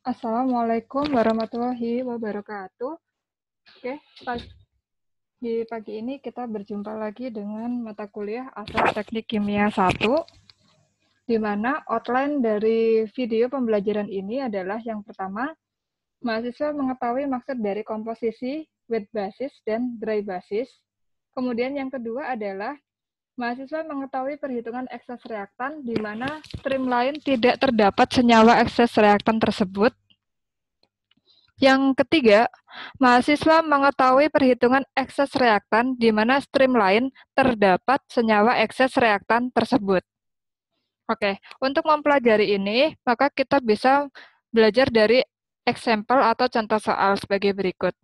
Assalamualaikum warahmatullahi wabarakatuh. Oke, di pagi ini kita berjumpa lagi dengan mata kuliah Asas Teknik Kimia 1, di mana outline dari video pembelajaran ini adalah yang pertama, mahasiswa mengetahui maksud dari komposisi wet basis dan dry basis. Kemudian yang kedua adalah mahasiswa mengetahui perhitungan ekses reaktan di mana streamline tidak terdapat senyawa ekses reaktan tersebut. Yang ketiga, mahasiswa mengetahui perhitungan ekses reaktan di mana streamline terdapat senyawa ekses reaktan tersebut. Oke, untuk mempelajari ini, maka kita bisa belajar dari example atau contoh soal sebagai berikut.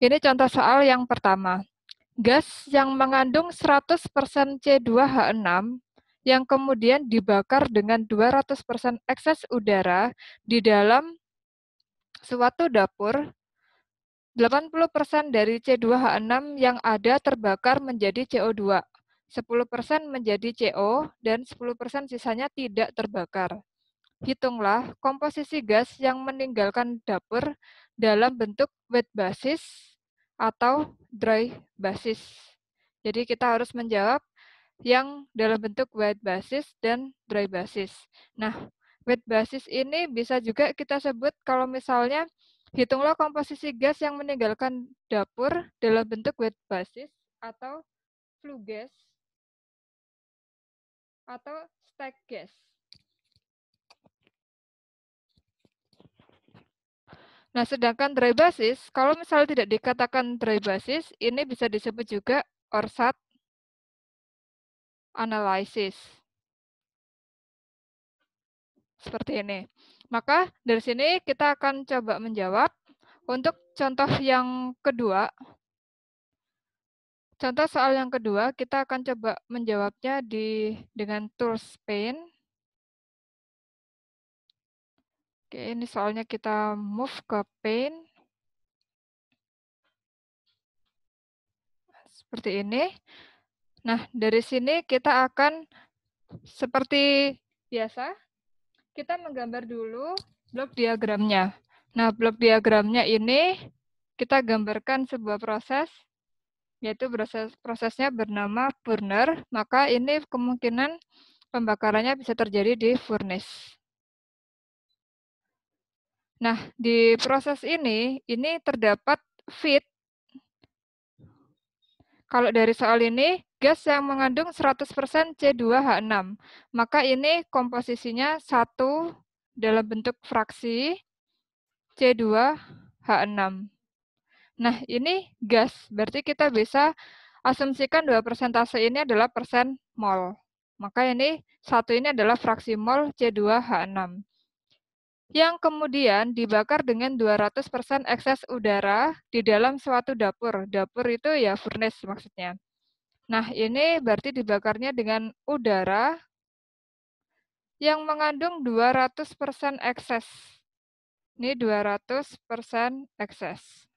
Ini contoh soal yang pertama. Gas yang mengandung 100% C2H6 yang kemudian dibakar dengan 200% ekses udara di dalam suatu dapur, 80% dari C2H6 yang ada terbakar menjadi CO2, 10% menjadi CO, dan 10% sisanya tidak terbakar. Hitunglah komposisi gas yang meninggalkan dapur dalam bentuk wet basis atau dry basis. Jadi kita harus menjawab yang dalam bentuk wet basis dan dry basis. Nah, wet basis ini bisa juga kita sebut kalau misalnya hitunglah komposisi gas yang meninggalkan dapur dalam bentuk wet basis atau flue gas atau stack gas. Nah, sedangkan dry basis, kalau misalnya tidak dikatakan dry basis, ini bisa disebut juga Orsat analysis. Seperti ini. Maka dari sini kita akan coba menjawab. Untuk contoh yang kedua, contoh soal yang kedua, kita akan coba menjawabnya dengan tools Paint. Oke, ini soalnya kita move ke Paint. Seperti ini. Nah, dari sini kita akan seperti biasa, kita menggambar dulu blok diagramnya. Nah, blok diagramnya ini kita gambarkan sebuah proses, yaitu prosesnya bernama burner, maka ini kemungkinan pembakarannya bisa terjadi di furnace. Nah, di proses ini terdapat feed. Kalau dari soal ini, gas yang mengandung 100% C2H6, maka ini komposisinya 1 dalam bentuk fraksi C2H6. Nah, ini gas, berarti kita bisa asumsikan bahwa persentase ini adalah persen mol. Maka ini 1 ini adalah fraksi mol C2H6. Yang kemudian dibakar dengan 200% ekses udara di dalam suatu dapur. Dapur itu ya furnace maksudnya. Nah, ini berarti dibakarnya dengan udara yang mengandung 200% ekses. Ini 200% ekses.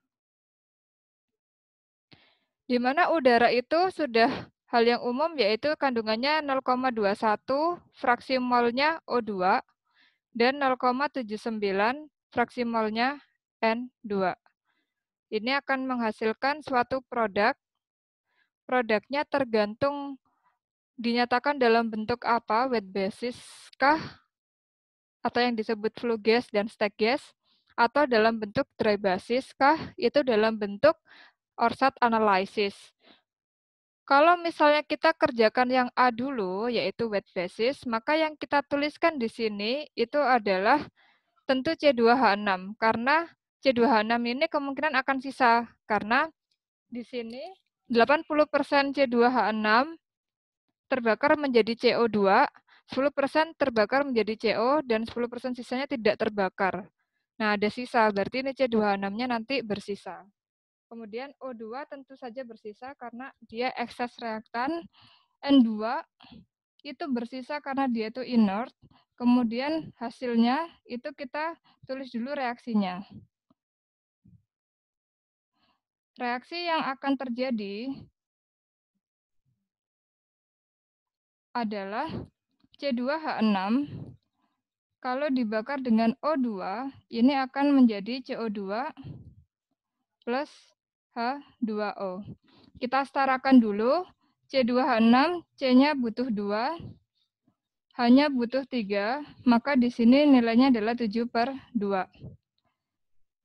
Di mana udara itu sudah hal yang umum, yaitu kandungannya 0,21 fraksi molnya O2 dan 0,79 fraksi molnya N2. Ini akan menghasilkan suatu produk. Produknya tergantung dinyatakan dalam bentuk apa, wet basis kah, atau yang disebut flue gas dan stack gas, atau dalam bentuk dry basis kah, itu dalam bentuk Orsat analysis. Kalau misalnya kita kerjakan yang A dulu, yaitu wet basis, maka yang kita tuliskan di sini itu adalah tentu C2H6, karena C2H6 ini kemungkinan akan sisa, karena di sini 80% C2H6 terbakar menjadi CO2, 10% terbakar menjadi CO, dan 10% sisanya tidak terbakar. Nah, ada sisa, berarti ini C2H6-nya nanti bersisa. Kemudian O2 tentu saja bersisa karena dia ekses reaktan. N2 itu bersisa karena dia itu inert. Kemudian hasilnya itu kita tulis dulu reaksinya. Reaksi yang akan terjadi adalah C2H6 Kalau dibakar dengan O2, ini akan menjadi CO2 plus H2O. Kita setarakan dulu. C2H6, C-nya butuh 2, H-nya butuh 3, maka di sini nilainya adalah 7/2.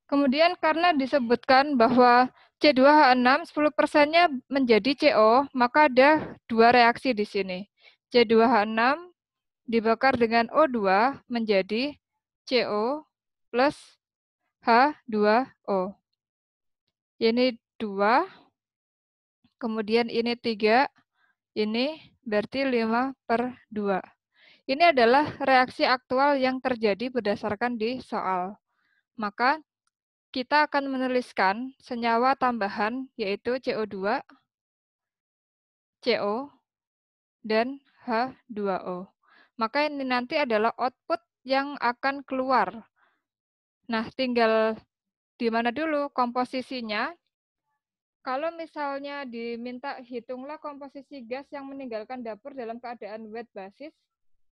Kemudian karena disebutkan bahwa C2H6 10%-nya menjadi CO, maka ada 2 reaksi di sini. C2H6 dibakar dengan O2 menjadi CO plus H2O. Ini 2, kemudian ini 3, ini berarti 5/2. Ini adalah reaksi aktual yang terjadi berdasarkan di soal. Maka kita akan menuliskan senyawa tambahan yaitu CO2, CO, dan H2O. Maka ini nanti adalah output yang akan keluar. Nah, tinggal di mana dulu komposisinya. Kalau misalnya diminta hitunglah komposisi gas yang meninggalkan dapur dalam keadaan wet basis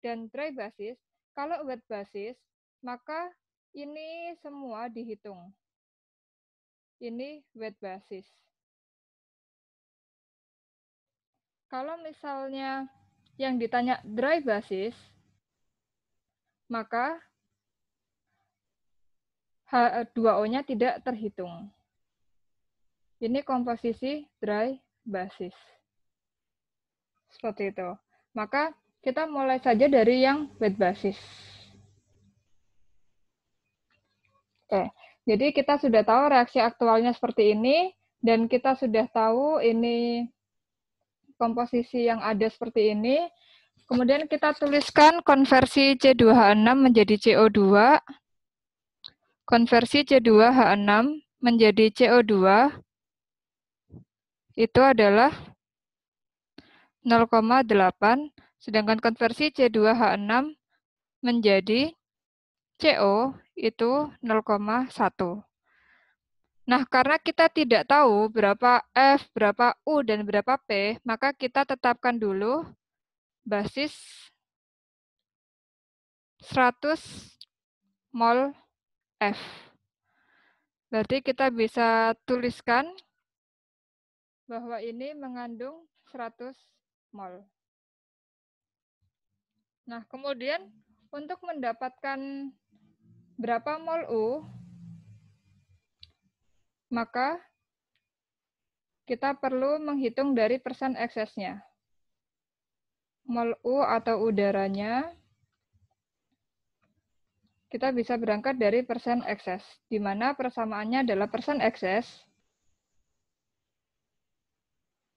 dan dry basis. Kalau wet basis, maka ini semua dihitung. Ini wet basis. Kalau misalnya yang ditanya dry basis, maka H2O-nya tidak terhitung. Ini komposisi dry basis. Seperti itu. Maka kita mulai saja dari yang wet basis. Oke, jadi kita sudah tahu reaksi aktualnya seperti ini, dan kita sudah tahu ini komposisi yang ada seperti ini. Kemudian kita tuliskan konversi C2H6 menjadi CO2, konversi C2H6 menjadi CO2 itu adalah 0,8, sedangkan konversi C2H6 menjadi CO itu 0,1. Nah, karena kita tidak tahu berapa F, berapa U, dan berapa P, maka kita tetapkan dulu basis 100 mol F. Berarti kita bisa tuliskan bahwa ini mengandung 100 mol. Nah, kemudian untuk mendapatkan berapa mol U, maka kita perlu menghitung dari persen eksesnya. Mol U atau udaranya, kita bisa berangkat dari persen ekses, di mana persamaannya adalah persen ekses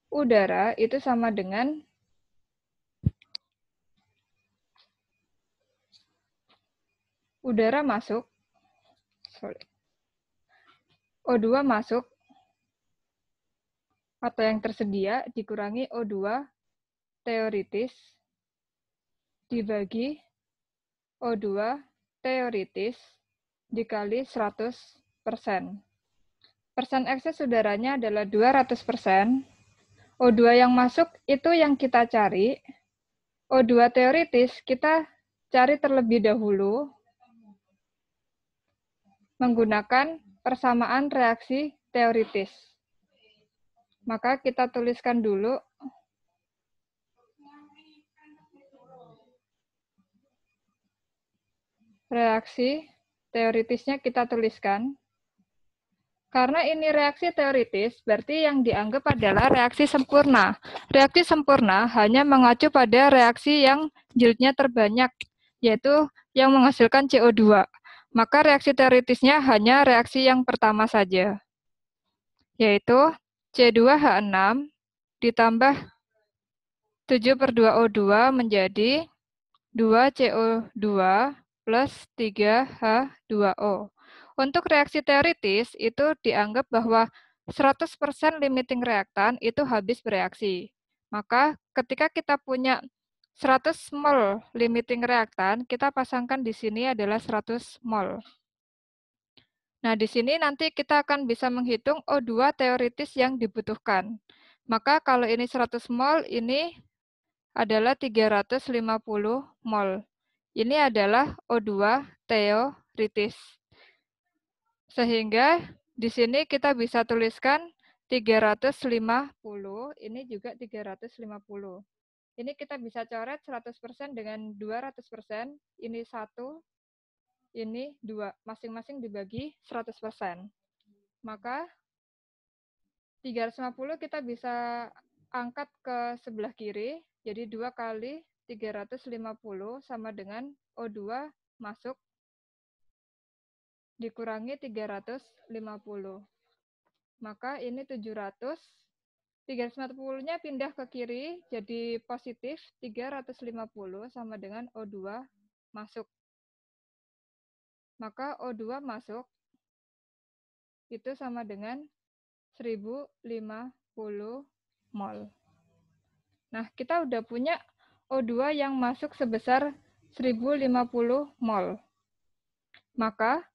udara itu sama dengan udara masuk, O2 masuk, atau yang tersedia dikurangi O2 teoritis dibagi O2 teoritis dikali 100%. Persen ekses udaranya adalah 200%. O2 yang masuk itu yang kita cari. O2 teoritis kita cari terlebih dahulu menggunakan persamaan reaksi teoritis. Maka kita tuliskan dulu reaksi teoritisnya, kita tuliskan. Karena ini reaksi teoritis, berarti yang dianggap adalah reaksi sempurna. Reaksi sempurna hanya mengacu pada reaksi yang yieldnya terbanyak, yaitu yang menghasilkan CO2. Maka reaksi teoritisnya hanya reaksi yang pertama saja, yaitu C2H6 ditambah 7/2O2 menjadi 2CO2 plus 3H2O. Untuk reaksi teoritis, itu dianggap bahwa 100% limiting reaktan itu habis bereaksi. Maka ketika kita punya 100 mol limiting reaktan, kita pasangkan di sini adalah 100 mol. Nah, di sini nanti kita akan bisa menghitung O2 teoritis yang dibutuhkan. Maka kalau ini 100 mol, ini adalah 350 mol. Ini adalah O2 teoritis. Sehingga di sini kita bisa tuliskan 350, ini juga 350. Ini kita bisa coret 100% dengan 200%, ini 1, ini 2, masing-masing dibagi 100%. Maka 350 kita bisa angkat ke sebelah kiri, jadi 2 kali 350 sama dengan O2 masuk dikurangi 350. Maka ini 700. 350-nya pindah ke kiri, jadi positif 350 sama dengan O2 masuk. Maka O2 masuk itu sama dengan 1050 mol. Nah, kita udah punya O2 yang masuk sebesar 1050 mol. Maka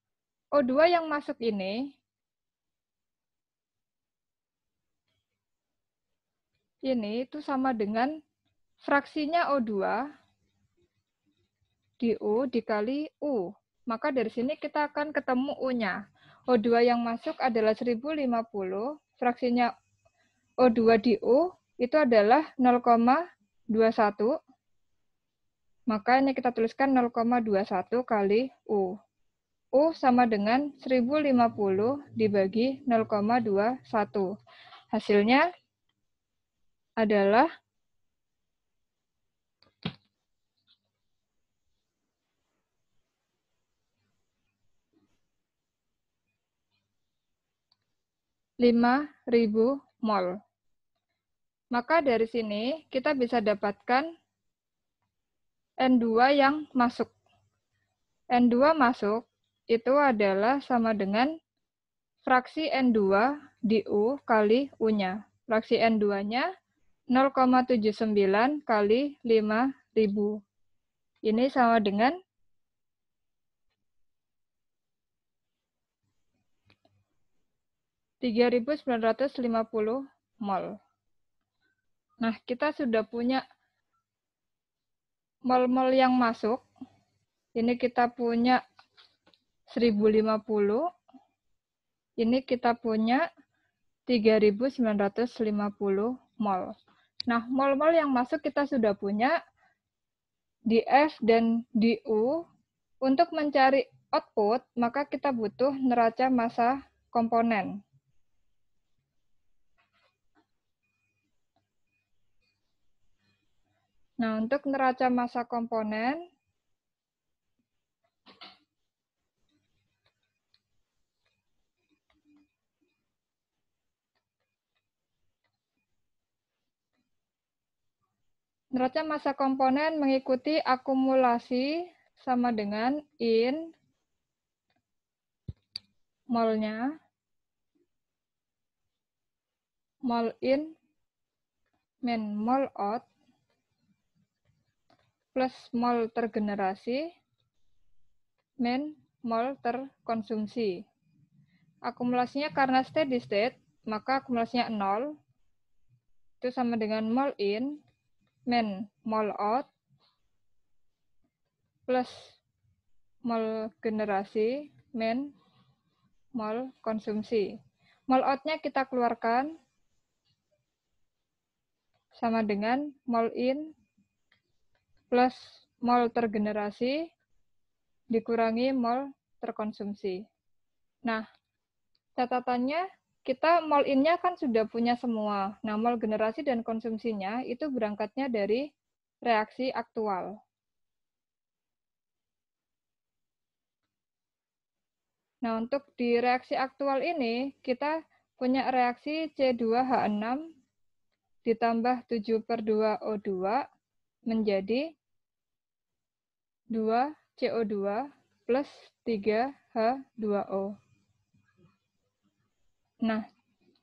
O2 yang masuk ini itu sama dengan fraksinya O2 di U dikali U. Maka dari sini kita akan ketemu U-nya. O2 yang masuk adalah 1050, fraksinya O2 di U itu adalah 0,21. Maka ini kita tuliskan 0,21 kali U. U sama dengan 1050 dibagi 0,21. Hasilnya adalah 5.000 mol. Maka dari sini kita bisa dapatkan N2 yang masuk. N2 masuk itu adalah sama dengan fraksi N2 di U kali U-nya. Fraksi N2-nya 0,79 kali 5.000. Ini sama dengan 3.950 mol. Nah, kita sudah punya mol-mol yang masuk. Ini kita punya 1050. Ini kita punya 3.950 mol. Nah, mol-mol yang masuk kita sudah punya di F dan di U. Untuk mencari output, maka kita butuh neraca massa komponen. Nah, untuk neraca massa komponen, neraca massa komponen mengikuti akumulasi sama dengan in molnya, mol in min mol out, plus mol tergenerasi min mol terkonsumsi. Akumulasinya karena steady state, maka akumulasinya 0. Itu sama dengan mol in min mol out plus mol generasi min mol konsumsi. Mol out-nya kita keluarkan sama dengan mol in plus mol tergenerasi dikurangi mol terkonsumsi. Nah, catatannya kita mol in-nya kan sudah punya semua. Nah, mol generasi dan konsumsinya itu berangkatnya dari reaksi aktual. Nah, untuk di reaksi aktual ini, kita punya reaksi C2H6 ditambah 7/2O2 menjadi 2 CO2 plus 3 H2O. Nah,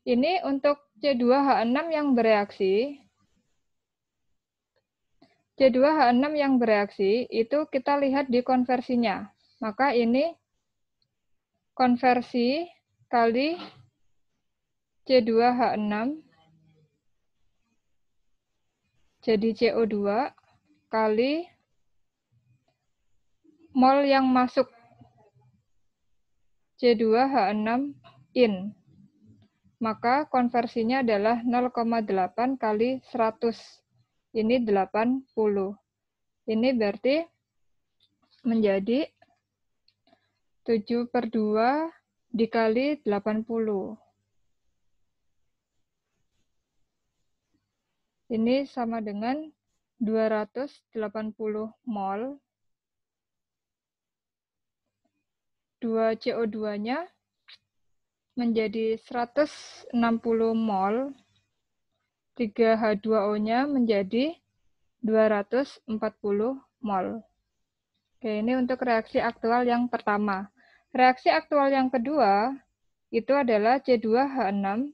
ini untuk C2H6 yang bereaksi. C2H6 yang bereaksi itu kita lihat di konversinya. Maka ini konversi kali C2H6 jadi CO2 kali mol yang masuk C2H6 in. Maka konversinya adalah 0,8 kali 100. Ini 80. Ini berarti menjadi 7/2 dikali 80. Ini sama dengan 280 mol. 2 CO2-nya menjadi 160 mol. 3 H2O-nya menjadi 240 mol. Oke, ini untuk reaksi aktual yang pertama. Reaksi aktual yang kedua itu adalah C2H6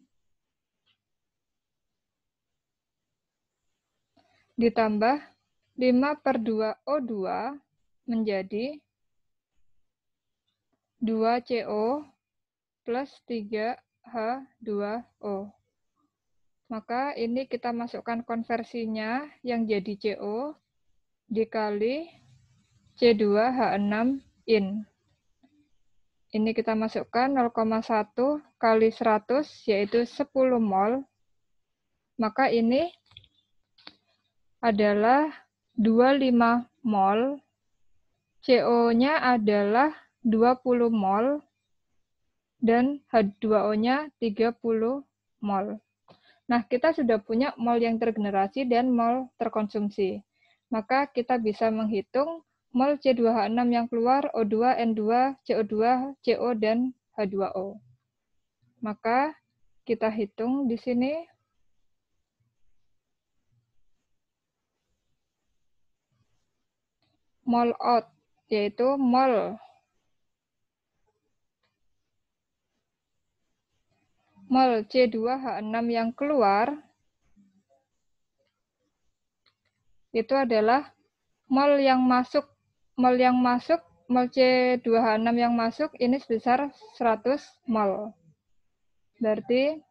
ditambah 5/2O2 menjadi 2CO plus 3H2O. Maka ini kita masukkan konversinya yang jadi CO dikali C2H6 in. Ini kita masukkan 0,1 kali 100 yaitu 10 mol. Maka ini adalah 25 mol. CO-nya adalah 20 mol dan H2O-nya 30 mol. Nah, kita sudah punya mol yang tergenerasi dan mol terkonsumsi. Maka kita bisa menghitung mol C2H6 yang keluar, O2, N2, CO2, CO, dan H2O. Maka kita hitung di sini. Mol out, yaitu mol C2H6 yang keluar itu adalah mol yang masuk, mol C2H6 yang masuk ini sebesar 100 mol. Berarti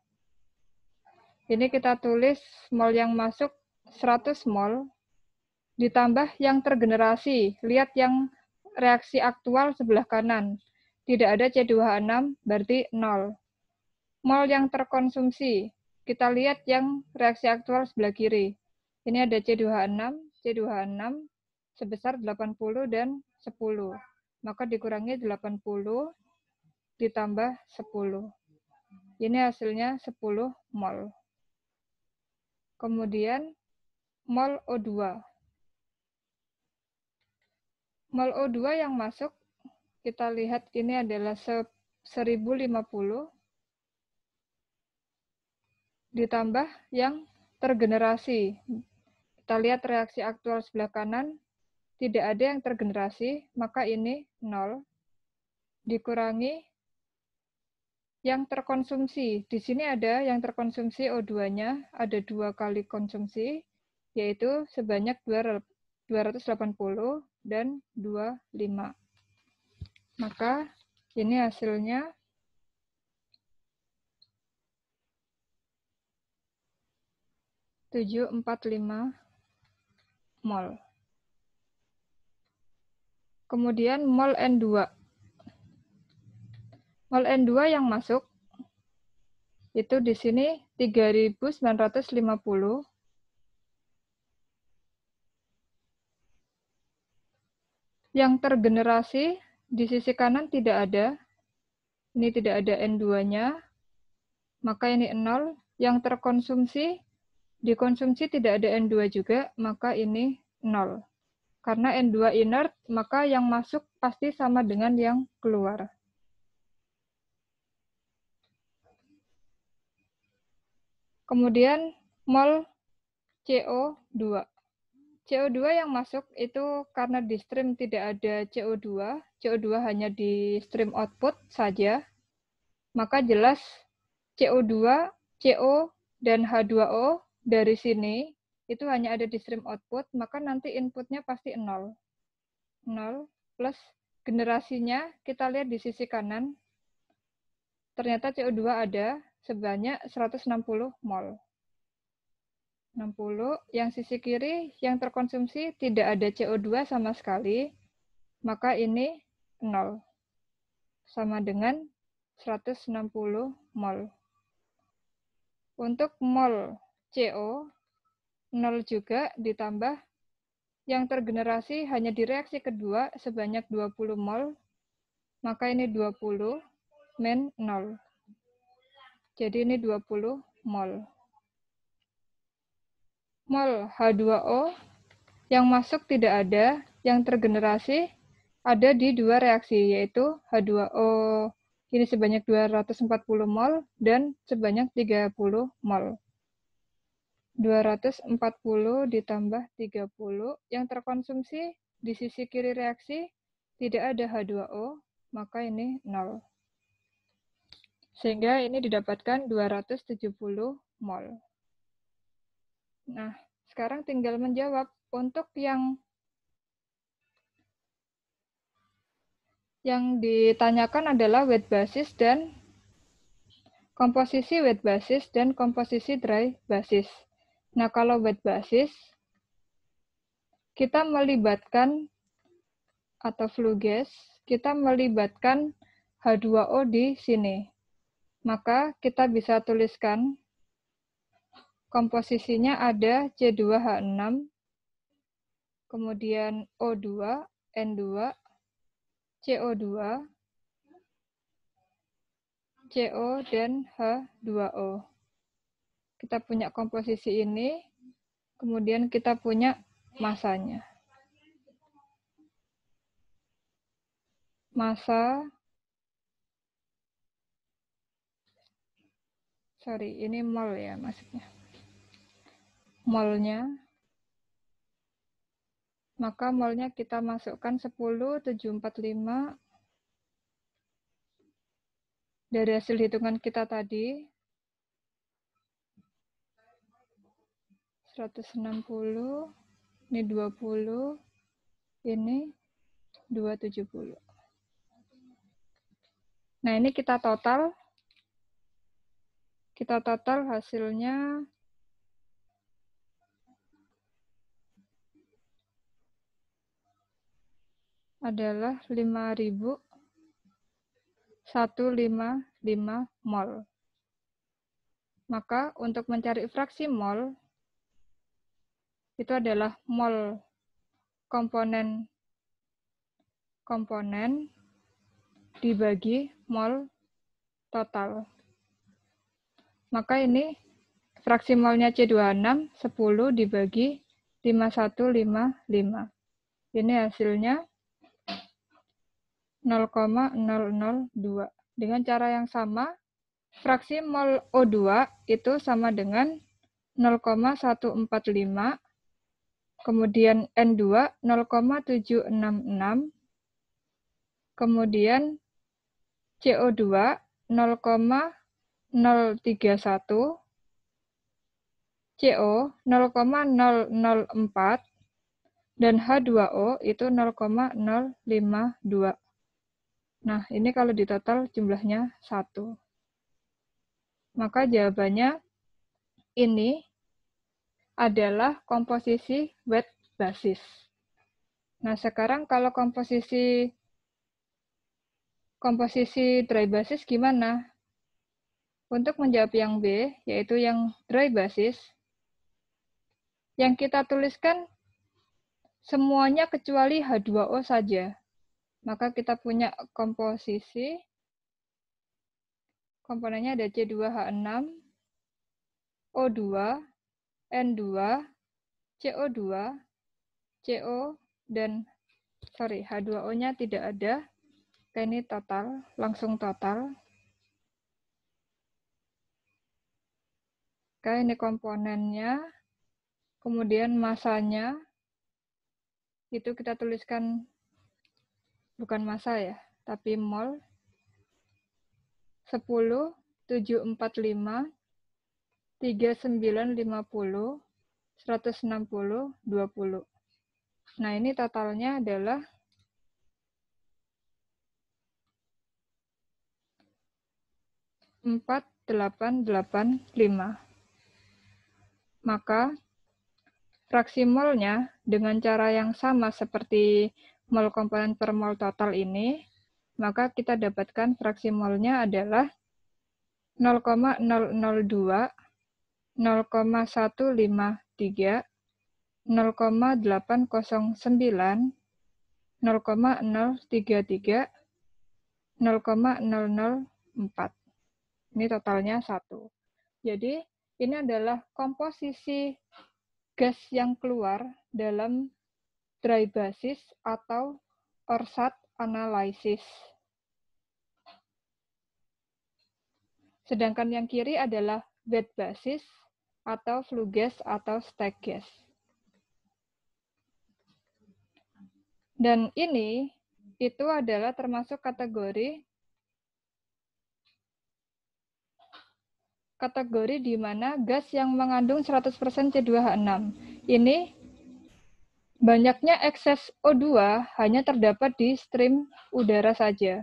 ini kita tulis mol yang masuk 100 mol ditambah yang tergenerasi. Lihat yang reaksi aktual sebelah kanan. Tidak ada C2H6 berarti 0. Mol yang terkonsumsi, kita lihat yang reaksi aktual sebelah kiri. Ini ada C2H6 sebesar 80 dan 10. Maka dikurangi 80 ditambah 10. Ini hasilnya 10 mol. Kemudian mol O2. Mol O2 yang masuk, kita lihat ini adalah 1050 ditambah yang tergenerasi. Kita lihat reaksi aktual sebelah kanan, tidak ada yang tergenerasi, maka ini 0. Dikurangi yang terkonsumsi. Di sini ada yang terkonsumsi O2-nya, ada 2 kali konsumsi, yaitu sebanyak 280 dan 25. Maka ini hasilnya 745 mol. Kemudian mol N2. Mol N2 yang masuk itu di sini 3.950. Yang tergenerasi di sisi kanan tidak ada. Ini tidak ada N2-nya. Maka ini 0. Yang terkonsumsi, dikonsumsi tidak ada N2 juga, maka ini 0. Karena N2 inert, maka yang masuk pasti sama dengan yang keluar. Kemudian mol CO2. CO2 yang masuk itu karena di stream tidak ada CO2, CO2 hanya di stream output saja, maka jelas CO2, CO, dan H2O dari sini itu hanya ada di stream output, maka nanti inputnya pasti 0. 0 plus generasinya, kita lihat di sisi kanan, ternyata CO2 ada sebanyak 160 mol. 60, yang sisi kiri yang terkonsumsi tidak ada CO2 sama sekali, maka ini 0. Sama dengan 160 mol. Untuk mol CO, 0 juga ditambah yang tergenerasi hanya di reaksi kedua sebanyak 20 mol, maka ini 20 min 0. Jadi ini 20 mol. Mol H2O yang masuk tidak ada, yang tergenerasi ada di dua reaksi, yaitu H2O ini sebanyak 240 mol dan sebanyak 30 mol. 240 ditambah 30, yang terkonsumsi di sisi kiri reaksi tidak ada H2O, maka ini 0. Sehingga ini didapatkan 270 mol. Nah, sekarang tinggal menjawab untuk yang ditanyakan adalah wet basis dan komposisi wet basis dan komposisi dry basis. Nah, kalau wet basis, kita melibatkan atau flue gas, kita melibatkan H2O di sini. Maka kita bisa tuliskan komposisinya ada C2H6, kemudian O2, N2, CO2, CO, dan H2O. Kita punya komposisi ini, kemudian kita punya masanya. Massa, ini mol ya maksudnya. Molnya, maka molnya kita masukkan 10,745 dari hasil hitungan kita tadi. 160, ini 20, ini 270. Nah, ini kita total hasilnya adalah 5.155 mol. Maka untuk mencari fraksi mol, itu adalah mol komponen dibagi mol total. Maka ini fraksi molnya C26, 10 dibagi 5155. Ini hasilnya 0,002. Dengan cara yang sama, fraksi mol O2 itu sama dengan 0,145, kemudian N2 0,766, kemudian CO2 0,031, CO 0,004, dan H2O itu 0,052. Nah, ini kalau ditotal jumlahnya 1. Maka jawabannya ini adalah komposisi wet basis. Nah, sekarang kalau komposisi dry basis gimana? Untuk menjawab yang B, yaitu yang dry basis, yang kita tuliskan semuanya kecuali H2O saja. Maka kita punya komposisi, komponennya ada C2H6, O2, N2, CO2, CO, dan H2O-nya tidak ada. Ini total, langsung total. Ini komponennya, kemudian masanya, itu kita tuliskan bukan massa ya, tapi mol. 10, 745, 3950, 160, 20. Nah, ini totalnya adalah 4885. Maka fraksi molnya dengan cara yang sama seperti mol komponen per mol total ini, maka kita dapatkan fraksi molnya adalah 0,002, 0,153, 0,809, 0,033, 0,004. Ini totalnya 1. Jadi, ini adalah komposisi gas yang keluar dalam dry basis atau Orsat analysis. Sedangkan yang kiri adalah wet basis atau flue gas atau stack gas. Dan ini itu adalah termasuk kategori di mana gas yang mengandung 100% C2H6. Ini banyaknya ekses O2 hanya terdapat di stream udara saja.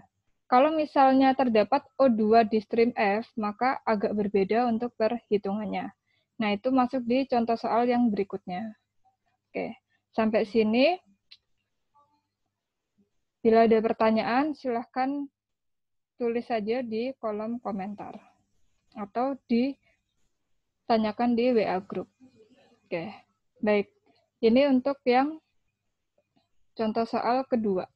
Kalau misalnya terdapat O2 di stream F, maka agak berbeda untuk perhitungannya. Nah, itu masuk di contoh soal yang berikutnya. Oke, sampai sini. Bila ada pertanyaan, silahkan tulis saja di kolom komentar. Atau ditanyakan di WA group. Oke, baik. Ini untuk yang contoh soal kedua.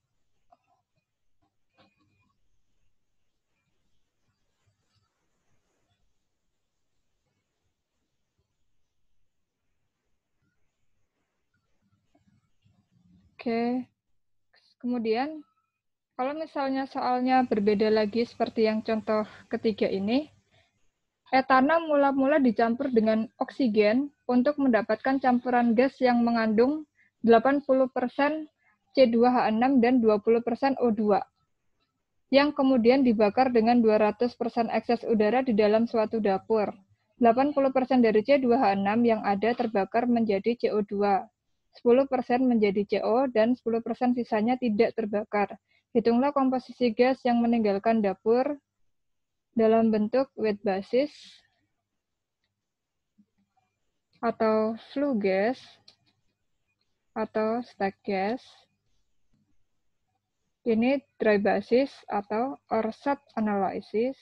Oke, kemudian kalau misalnya soalnya berbeda lagi seperti yang contoh ketiga ini, etana mula-mula dicampur dengan oksigen untuk mendapatkan campuran gas yang mengandung 80% C2H6 dan 20% O2, yang kemudian dibakar dengan 200% ekses udara di dalam suatu dapur. 80% dari C2H6 yang ada terbakar menjadi CO2. 10% menjadi CO, dan 10% sisanya tidak terbakar. Hitunglah komposisi gas yang meninggalkan dapur dalam bentuk wet basis atau flue gas atau stack gas. Ini dry basis atau Orsat analysis.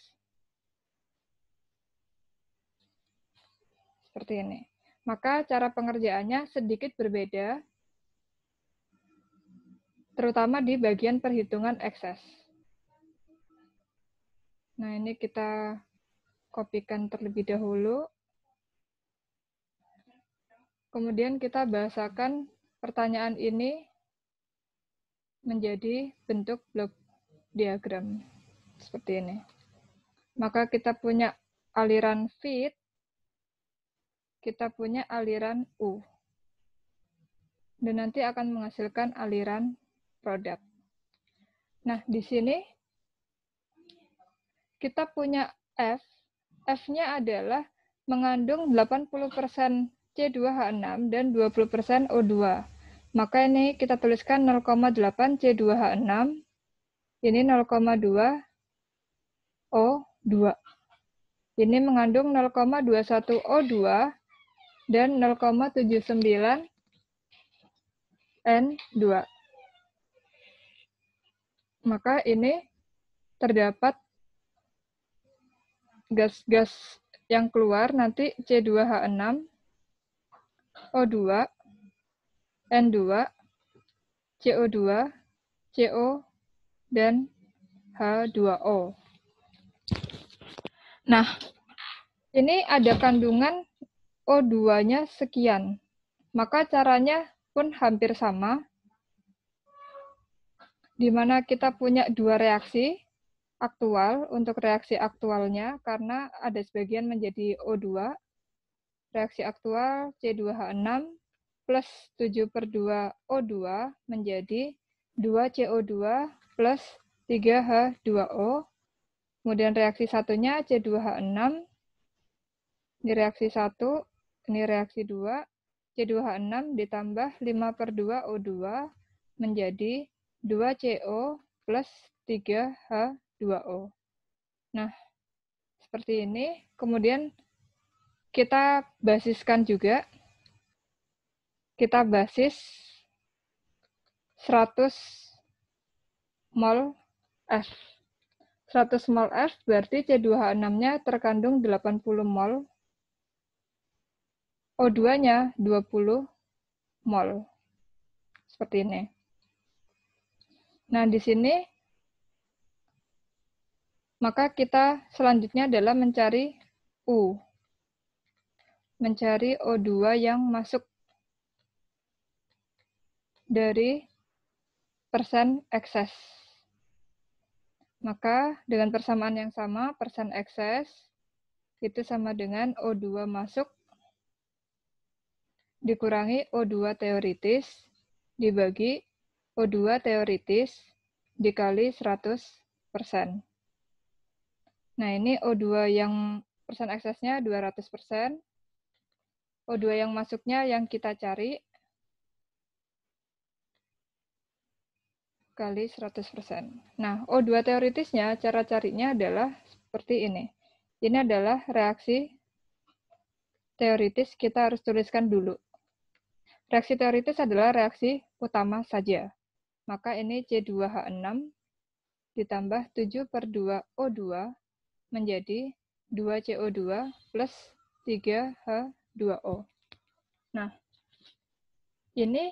Seperti ini. Maka cara pengerjaannya sedikit berbeda, terutama di bagian perhitungan ekses. Nah, ini kita kopikan terlebih dahulu. Kemudian kita bahasakan pertanyaan ini menjadi bentuk blok diagram. Seperti ini. Maka kita punya aliran feed, kita punya aliran U. Dan nanti akan menghasilkan aliran produk. Nah, di sini kita punya F. F-nya adalah mengandung 80% C2H6 dan 20% O2. Maka ini kita tuliskan 0,8 C2H6, ini 0,2 O2. Ini mengandung 0,21 O2 dan 0,79 N2. Maka ini terdapat gas-gas yang keluar nanti C2H6, O2, N2, CO2, CO, dan H2O. Nah, ini ada kandungan O2-nya sekian. Maka caranya pun hampir sama, di mana kita punya dua reaksi aktual. Untuk reaksi aktualnya, karena ada sebagian menjadi O2, reaksi aktual C2H6 plus 7/2 O2 menjadi 2 CO2 plus 3 H2O. Kemudian reaksi satunya C2H6, ini reaksi 1, ini reaksi 2, C2H6 ditambah 5/2 O2 menjadi 2 CO plus 3 H2O. Nah, seperti ini. Kemudian kita basiskan juga. Kita basis 100 mol F. 100 mol F berarti C2H6-nya terkandung 80 mol, O2-nya 20 mol. Seperti ini. Nah, di sini maka kita selanjutnya adalah mencari U. Mencari O2 yang masuk dari persen ekses. Maka dengan persamaan yang sama, persen ekses itu sama dengan O2 masuk dikurangi O2 teoritis dibagi O2 teoritis dikali 100%. Nah, ini O2 yang persen eksesnya 200%. O2 yang masuknya yang kita cari kali 100%. Nah, O2 teoritisnya, cara carinya adalah seperti ini. Ini adalah reaksi teoritis, kita harus tuliskan dulu. Reaksi teoritis adalah reaksi utama saja. Maka ini C2H6 ditambah 7/2O2 menjadi 2CO2 plus 3H2O. Nah, ini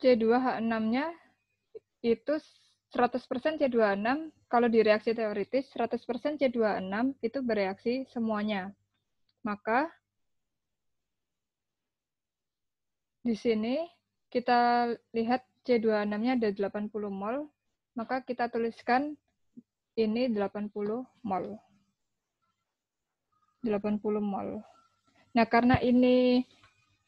C2H6-nya itu 100% C2H6, kalau di reaksi teoritis 100% C2H6 itu bereaksi semuanya. Maka di sini kita lihat C2H6-nya ada 80 mol, maka kita tuliskan ini 80 mol. 80 mol. Nah, karena ini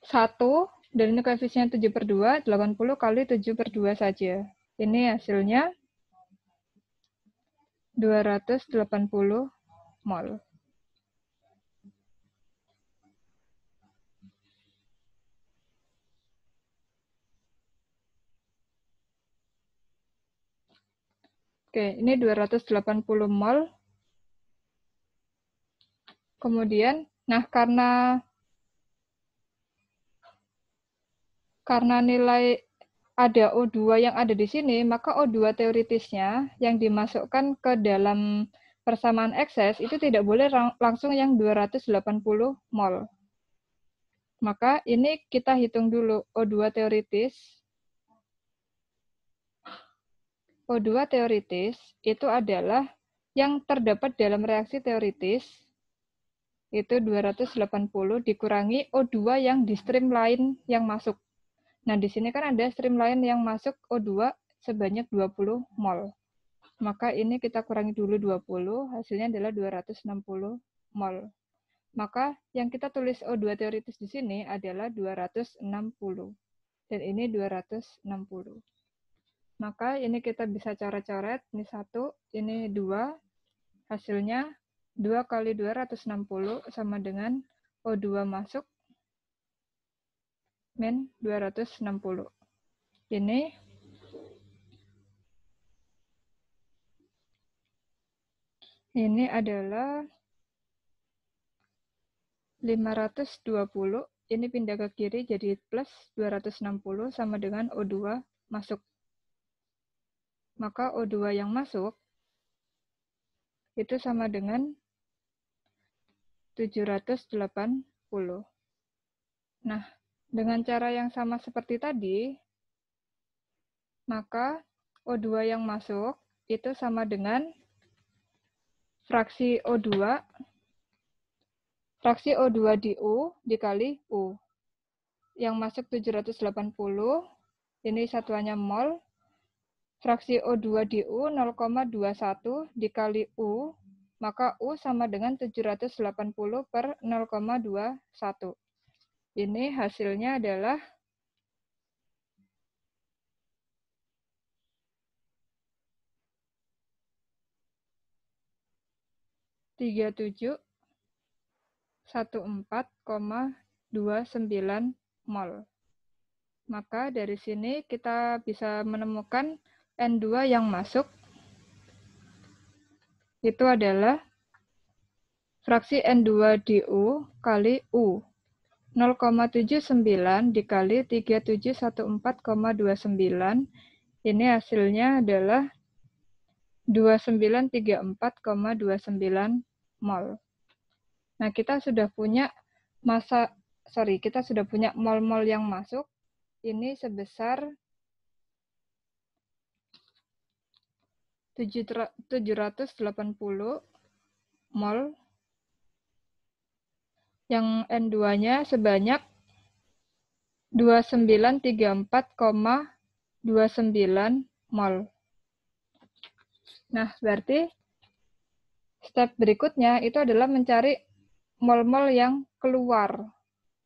1 dan ini koefisien 7/2, 80 kali 7/2 saja. Ini hasilnya 280 mol. Oke, ini 280 mol. Kemudian, nah karena nilai ada O2 yang ada di sini, maka O2 teoritisnya yang dimasukkan ke dalam persamaan ekses itu tidak boleh langsung yang 280 mol. Maka ini kita hitung dulu O2 teoritis. O2 teoritis itu adalah yang terdapat dalam reaksi teoritis itu 280 dikurangi O2 yang di stream lain yang masuk. Nah, di sini kan ada stream lain yang masuk O2 sebanyak 20 mol. Maka ini kita kurangi dulu 20, hasilnya adalah 260 mol. Maka yang kita tulis O2 teoritis di sini adalah 260. Dan ini 260. Maka ini kita bisa coret-coret, ini 1, ini 2, hasilnya 2 kali 260 sama dengan O2 masuk min 260. Ini adalah 520, ini pindah ke kiri jadi plus 260 sama dengan O2 masuk. Maka O2 yang masuk itu sama dengan 780. Nah, dengan cara yang sama seperti tadi, maka O2 yang masuk itu sama dengan fraksi O2 di U dikali U. Yang masuk 780, ini satuannya mol. Fraksi O2 di U 0,21 dikali U, maka U sama dengan 780/0,21. Ini hasilnya adalah 3714,29 mol. Maka dari sini kita bisa menemukan N2 yang masuk itu adalah fraksi N2 di U kali U. 0,79 dikali 3714,29, ini hasilnya adalah 2934,29 mol. Nah, kita sudah punya mol-mol yang masuk ini sebesar 780 mol. Yang N2-nya sebanyak 2934,29 mol. Nah, berarti step berikutnya itu adalah mencari mol-mol yang keluar.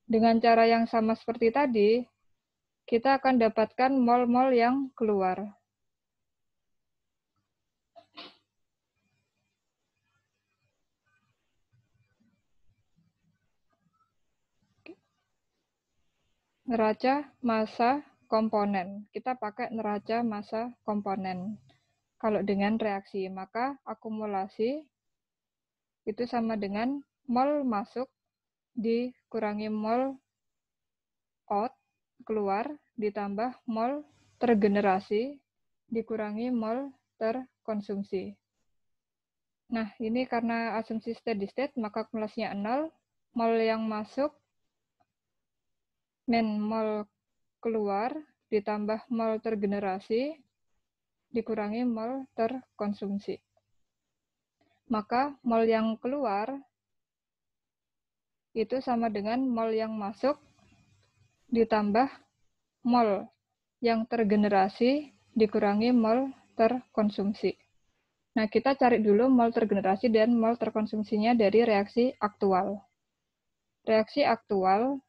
Dengan cara yang sama seperti tadi, kita akan dapatkan mol-mol yang keluar. Neraca massa komponen. Kita pakai neraca massa komponen. Kalau dengan reaksi, maka akumulasi itu sama dengan mol masuk dikurangi mol out, keluar, ditambah mol tergenerasi, dikurangi mol terkonsumsi. Nah, ini karena asumsi steady state, maka akumulasinya 0, mol yang masuk, min mol keluar, ditambah mol tergenerasi, dikurangi mol terkonsumsi. Maka mol yang keluar itu sama dengan mol yang masuk ditambah mol yang tergenerasi dikurangi mol terkonsumsi. Nah, kita cari dulu mol tergenerasi dan mol terkonsumsinya dari reaksi aktual. Reaksi aktual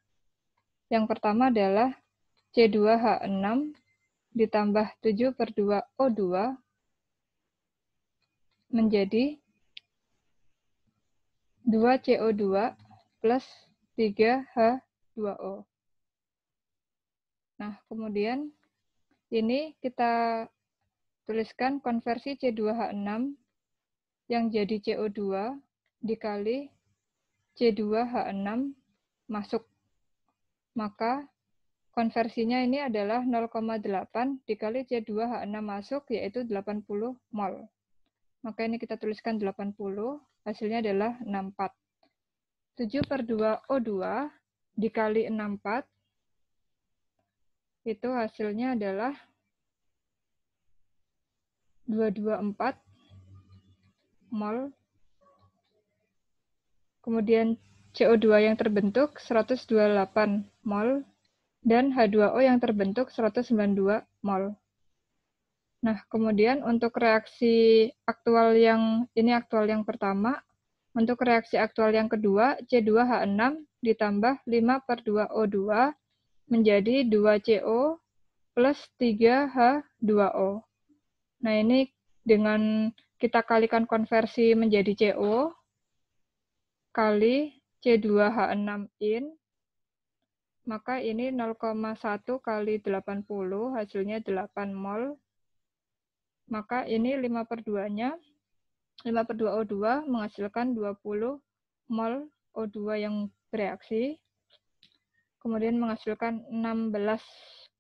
yang pertama adalah C2H6 ditambah 7/2O2 menjadi 2CO2 plus 3H2O. Nah, kemudian ini kita tuliskan konversi C2H6 yang jadi CO2 dikali C2H6 masuk. Maka konversinya ini adalah 0,8 dikali C2H6 masuk, yaitu 80 mol. Maka ini kita tuliskan 80, hasilnya adalah 64. 7/2O2 dikali 64, itu hasilnya adalah 224 mol. Kemudian CO2 yang terbentuk 128 mol, dan H2O yang terbentuk 192 mol. Nah, kemudian untuk reaksi aktual yang pertama, untuk reaksi aktual yang kedua, C2H6 ditambah 5/2O2 menjadi 2CO plus 3H2O. Nah, ini dengan kita kalikan konversi menjadi CO kali C2H6 in, maka ini 0,1 kali 80, hasilnya 8 mol. Maka ini 5/2-nya, 5/2O2 menghasilkan 20 mol O2 yang bereaksi. Kemudian menghasilkan 16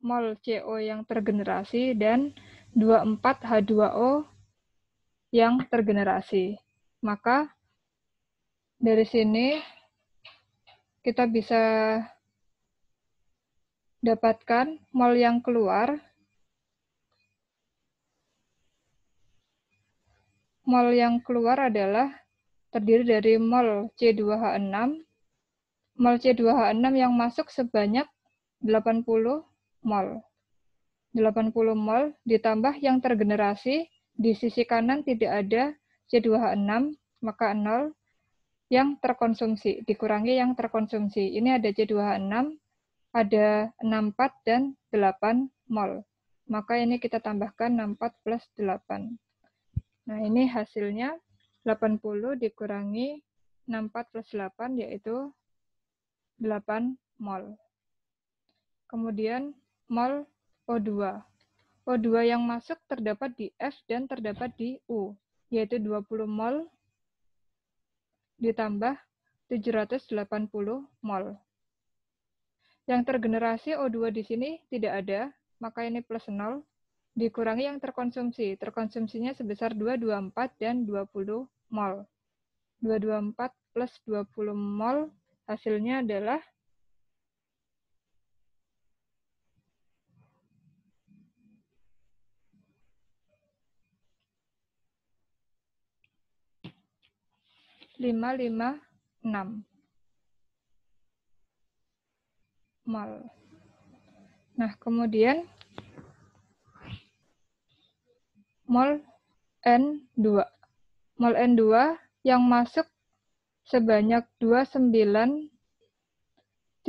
mol CO yang tergenerasi dan 24 H2O yang tergenerasi. Maka dari sini kita bisa dapatkan mol yang keluar. Mol yang keluar adalah terdiri dari mol C2H6. Mol C2H6 yang masuk sebanyak 80 mol. 80 mol ditambah yang tergenerasi, di sisi kanan tidak ada C2H6, maka 0. Yang terkonsumsi, dikurangi yang terkonsumsi. Ini ada C2H6, ada 64 dan 8 mol. Maka ini kita tambahkan 64 plus 8. Nah, ini hasilnya 80 dikurangi 64 plus 8, yaitu 8 mol. Kemudian mol O2. O2 yang masuk terdapat di F dan terdapat di U, yaitu 20 mol ditambah 780 mol. Yang tergenerasi O2 di sini tidak ada, maka ini plus 0. Dikurangi yang terkonsumsi. Terkonsumsinya sebesar 224 dan 20 mol. 224 plus 20 mol hasilnya adalah 556 mol. Nah, kemudian mol N2. Mol N2 yang masuk sebanyak 2934,29,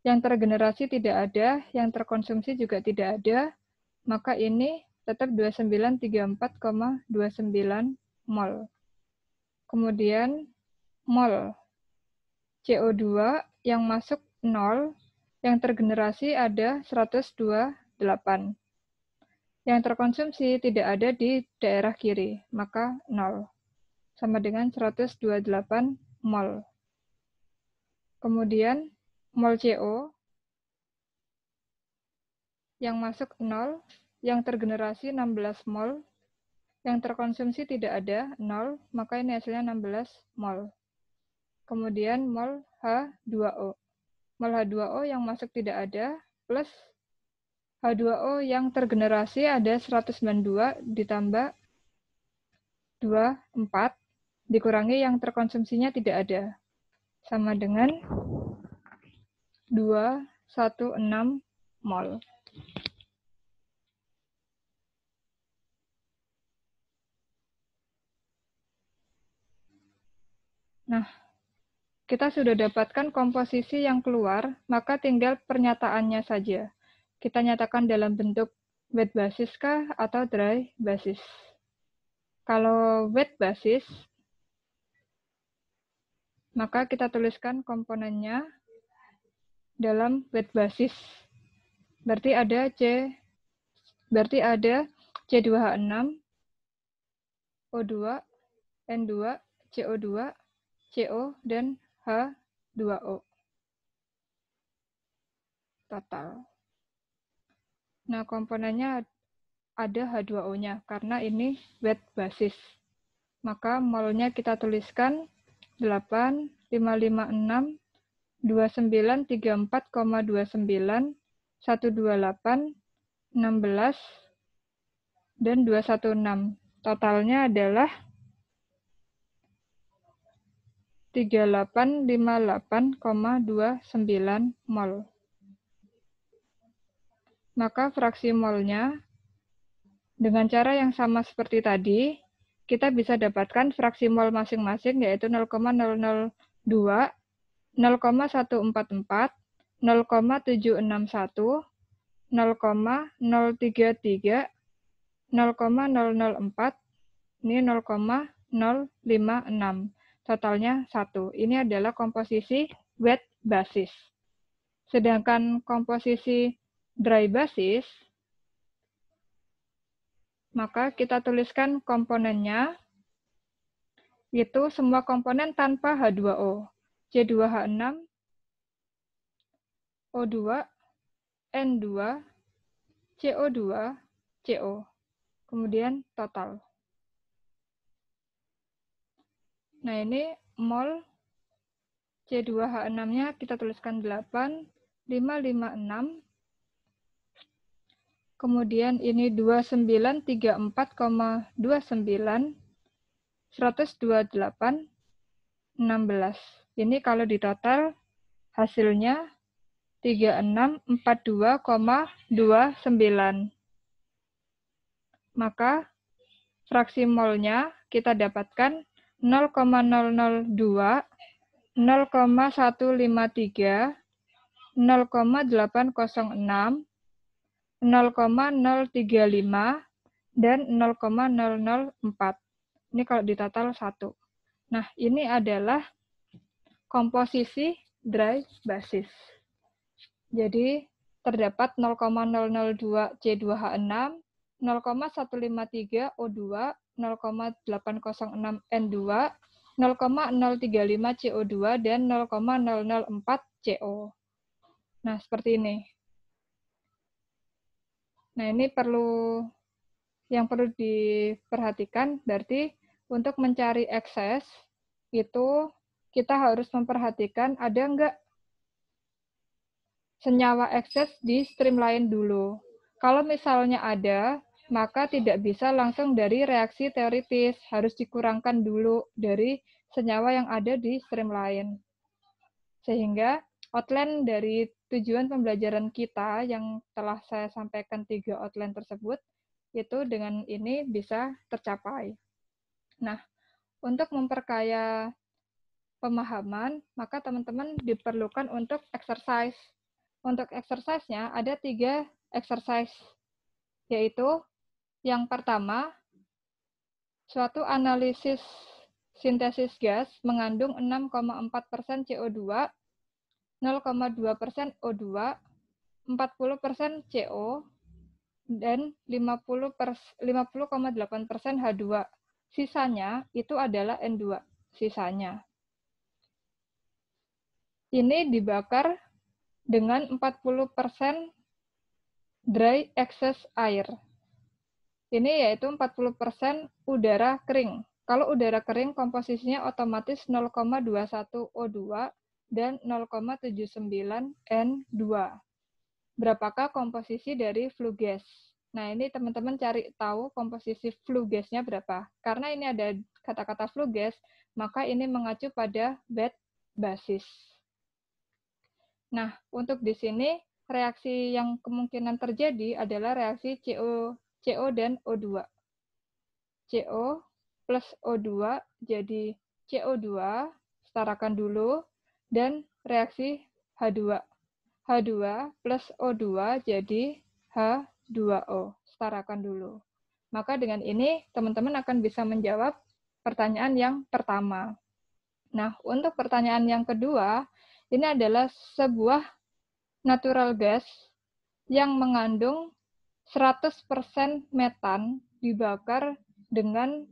yang tergenerasi tidak ada, yang terkonsumsi juga tidak ada, maka ini tetap 2934,29 mol. Kemudian mol CO2 yang masuk 0, yang tergenerasi ada 128. Yang terkonsumsi tidak ada di daerah kiri, maka 0. Sama dengan 128 mol. Kemudian mol CO yang masuk 0, yang tergenerasi 16 mol, yang terkonsumsi tidak ada, 0, maka ini hasilnya 16 mol. Kemudian mol H2O. Mol H2O yang masuk tidak ada, plus H2O yang tergenerasi ada 192 ditambah 24, dikurangi yang terkonsumsinya tidak ada. Sama dengan 216 mol. Nah, kita sudah dapatkan komposisi yang keluar, maka tinggal pernyataannya saja. Kita nyatakan dalam bentuk wet basis kah atau dry basis. Kalau wet basis, maka kita tuliskan komponennya dalam wet basis. Berarti ada C2H6, O2, N2, CO2, CO, dan H2O. Total. Nah, komponennya ada H2O-nya, karena ini wet basis. Maka molnya kita tuliskan 8, 556, 2934,29, 128, 16, dan 216. Totalnya adalah 3858,29 mol. Maka fraksi molnya dengan cara yang sama seperti tadi, kita bisa dapatkan fraksi mol masing-masing, yaitu 0,002, 0,144, 0,761, 0,033, 0,004, ini 0,056. Totalnya 1. Ini adalah komposisi wet basis. Sedangkan komposisi dry basis, maka kita tuliskan komponennya, yaitu semua komponen tanpa H2O. C2H6, O2, N2, CO2, CO. Kemudian total. Nah, ini mol C2H6-nya kita tuliskan 8, 556. Kemudian ini 2934,29, 128, 16. Ini kalau di total hasilnya 3642,29. Maka fraksi molnya kita dapatkan 0,002, 0,153, 0,806, 0,035, dan 0,004. Ini kalau di total 1. Nah, ini adalah komposisi dry basis. Jadi, terdapat 0,002 C2H6, 0,153 O2, 0,806 N2, 0,035 CO2 dan 0,004 CO. Nah, seperti ini. Nah, ini yang perlu diperhatikan, berarti untuk mencari ekses, itu kita harus memperhatikan ada nggak senyawa ekses di streamline dulu. Kalau misalnya ada, maka tidak bisa langsung dari reaksi teoritis, harus dikurangkan dulu dari senyawa yang ada di streamline. Sehingga outline dari tujuan pembelajaran kita yang telah saya sampaikan 3 outline tersebut, itu dengan ini bisa tercapai. Nah, untuk memperkaya pemahaman, maka teman-teman diperlukan untuk exercise. Untuk exercise-nya ada 3 exercise, yaitu yang pertama, suatu analisis sintesis gas mengandung 6,4% CO2, 0,2% O2, 40% CO, dan 50,8% H2. Sisanya itu adalah N2, sisanya. Ini dibakar dengan 40% dry excess air. Ini yaitu 40% udara kering. Kalau udara kering, komposisinya otomatis 0,21 O2 dan 0,79 N2. Berapakah komposisi dari flue gas? Nah, ini teman-teman cari tahu komposisi flue gasnya berapa. Karena ini ada kata-kata flue gas, maka ini mengacu pada bed basis. Nah, untuk di sini, reaksi yang kemungkinan terjadi adalah reaksi CO dan O2. CO plus O2 jadi CO2, setarakan dulu, dan reaksi H2. H2 plus O2 jadi H2O, setarakan dulu. Maka dengan ini, teman-teman akan bisa menjawab pertanyaan yang pertama. Nah, untuk pertanyaan yang kedua, ini adalah sebuah natural gas yang mengandung 100% metan dibakar dengan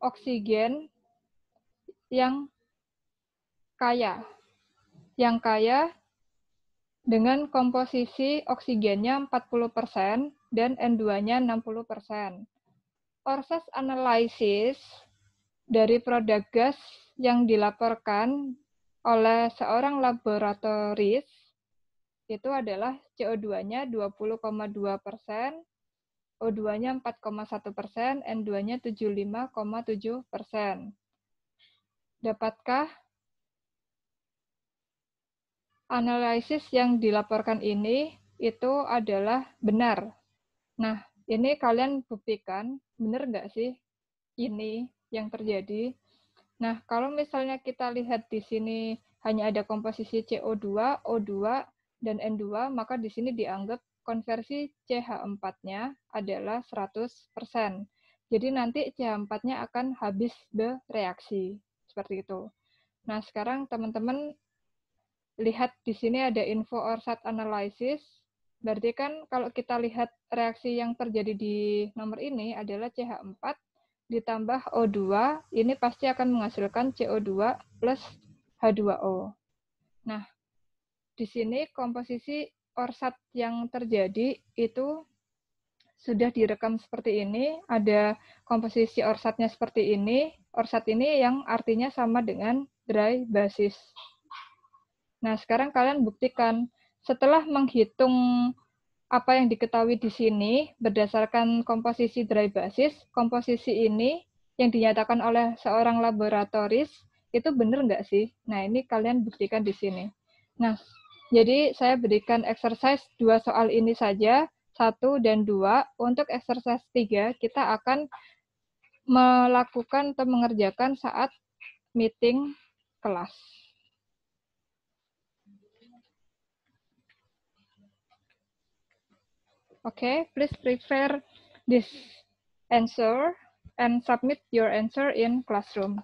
oksigen yang kaya dengan komposisi oksigennya 40% dan N2-nya 60%. Proses analisis dari produk gas yang dilaporkan oleh seorang laboratoris itu adalah CO2-nya 20,2%, O2-nya 4,1%, N2-nya 75,7%. Dapatkah analisis yang dilaporkan ini itu adalah benar? Nah, ini kalian buktikan, benar nggak sih ini yang terjadi? Nah, kalau misalnya kita lihat di sini hanya ada komposisi CO2, O2, dan N2, maka di sini dianggap konversi CH4-nya adalah 100%. Jadi nanti CH4-nya akan habis bereaksi. Seperti itu. Nah, sekarang teman-teman lihat di sini ada info Orsat analysis. Berarti kan kalau kita lihat reaksi yang terjadi di nomor ini adalah CH4 ditambah O2, ini pasti akan menghasilkan CO2 plus H2O. Nah, di sini komposisi Orsat yang terjadi itu sudah direkam seperti ini, ada komposisi Orsatnya seperti ini, Orsat ini yang artinya sama dengan dry basis. Nah, sekarang kalian buktikan, setelah menghitung apa yang diketahui di sini, berdasarkan komposisi dry basis, komposisi ini yang dinyatakan oleh seorang laboratoris, itu benar nggak sih? Nah, ini kalian buktikan di sini. Nah, jadi saya berikan exercise 2 soal ini saja, 1 dan 2. Untuk exercise 3, kita akan melakukan atau mengerjakan saat meeting kelas. Okay, please prepare this answer and submit your answer in classroom.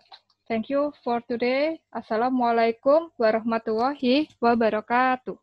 Thank you for today. Assalamualaikum warahmatullahi wabarakatuh.